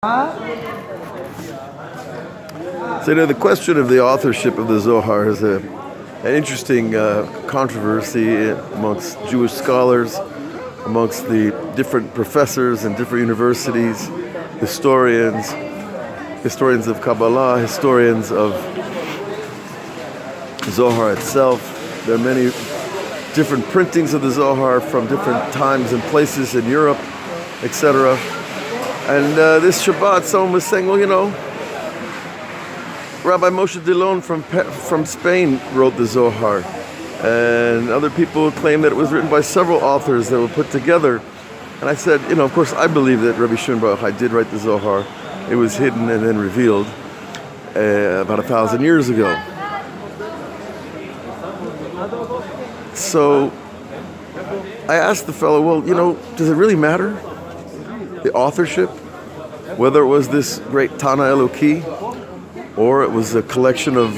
So, the question of the authorship of the Zohar is an interesting controversy amongst Jewish scholars, amongst the different professors in different universities, historians of Kabbalah, historians of Zohar itself. There are many different printings of the Zohar from different times and places in Europe, etc. And this Shabbat, someone was saying, Rabbi Moshe Dilon from Spain wrote the Zohar. And other people claim that it was written by several authors that were put together. And I said, of course, I believe that Rebbe Shimon Yochai did write the Zohar. It was hidden and then revealed about 1,000 years ago. So I asked the fellow, does it really matter? The authorship? Whether it was this great Tana Eloki, or it was a collection of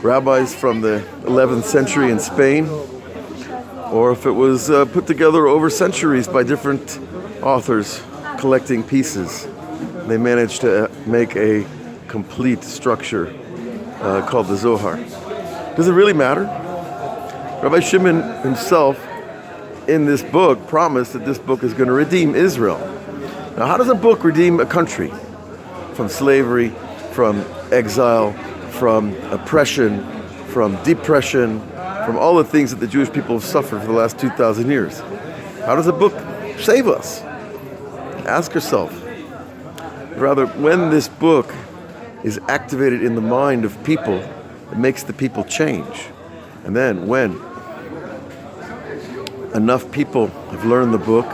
rabbis from the 11th century in Spain, or if it was put together over centuries by different authors collecting pieces. They managed to make a complete structure called the Zohar. Does it really matter? Rabbi Shimon himself, in this book, promised that this book is going to redeem Israel. Now, how does a book redeem a country? From slavery, from exile, from oppression, from depression, from all the things that the Jewish people have suffered for the last 2,000 years. How does a book save us? Ask yourself. Rather, when this book is activated in the mind of people, it makes the people change. And then when enough people have learned the book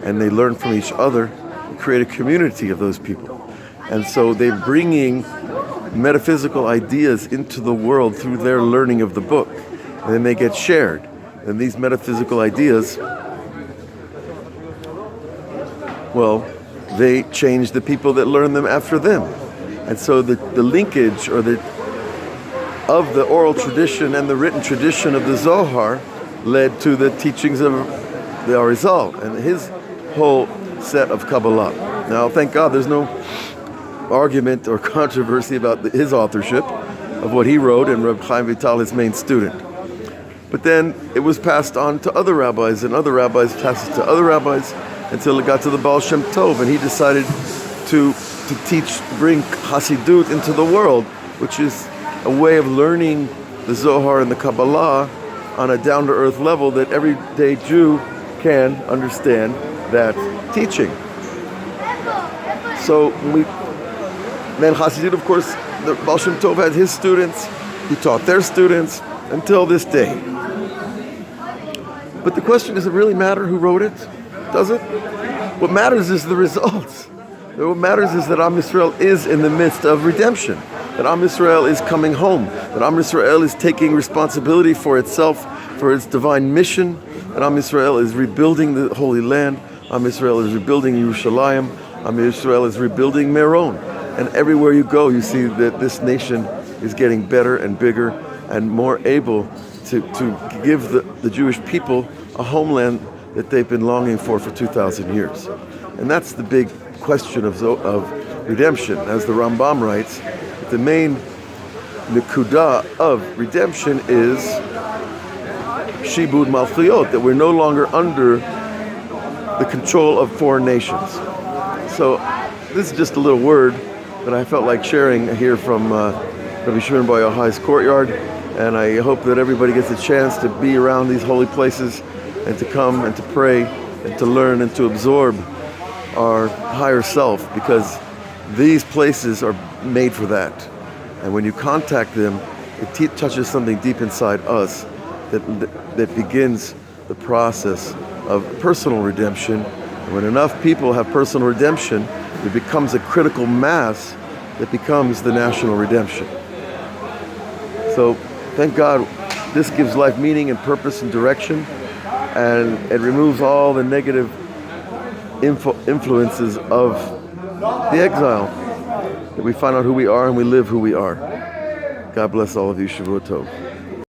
and they learn from each other, they create a community of those people. And so they're bringing metaphysical ideas into the world through their learning of the book. And then they get shared. And these metaphysical ideas, they change the people that learn them after them. And so the linkage of the oral tradition and the written tradition of the Zohar led to the teachings of the Arizal and his whole set of Kabbalah. Now, thank God there's no argument or controversy about his authorship of what he wrote, and Reb Chaim Vital, his main student. But then it was passed on to other rabbis, and other rabbis passed it to other rabbis until it got to the Baal Shem Tov, and he decided to bring Hasidut into the world, which is a way of learning the Zohar and the Kabbalah on a down-to-earth level that everyday Jew can understand that teaching. So then Hasidut, of course, the Baal Shem Tov had his students, he taught their students until this day. But the question, does it really matter who wrote it? Does it? What matters is the results. What matters is that Am Yisrael is in the midst of redemption, that Am Yisrael is coming home, that Am Yisrael is taking responsibility for itself, for its divine mission, that Am Yisrael is rebuilding the Holy Land, Am Yisrael is rebuilding Yerushalayim, Am Yisrael is rebuilding Meron. And everywhere you go, you see that this nation is getting better and bigger and more able to give the Jewish people a homeland that they've been longing for 2,000 years. And that's the big question of redemption. As the Rambam writes, the main nekuda of redemption is shibud malchiyot, that we're no longer under the control of foreign nations. So this is just a little word that I felt like sharing here from Rebbe Shimon Yochai's courtyard, and I hope that everybody gets a chance to be around these holy places and to come and to pray and to learn and to absorb our higher self, because these places are made for that. And when you contact them, it touches something deep inside us that begins the process of personal redemption. And when enough people have personal redemption, it becomes a critical mass that becomes the national redemption. So thank God this gives life meaning and purpose and direction, and it removes all the negative influences of the exile, that we find out who we are and we live who we are. God bless all of you. Shavua Tov.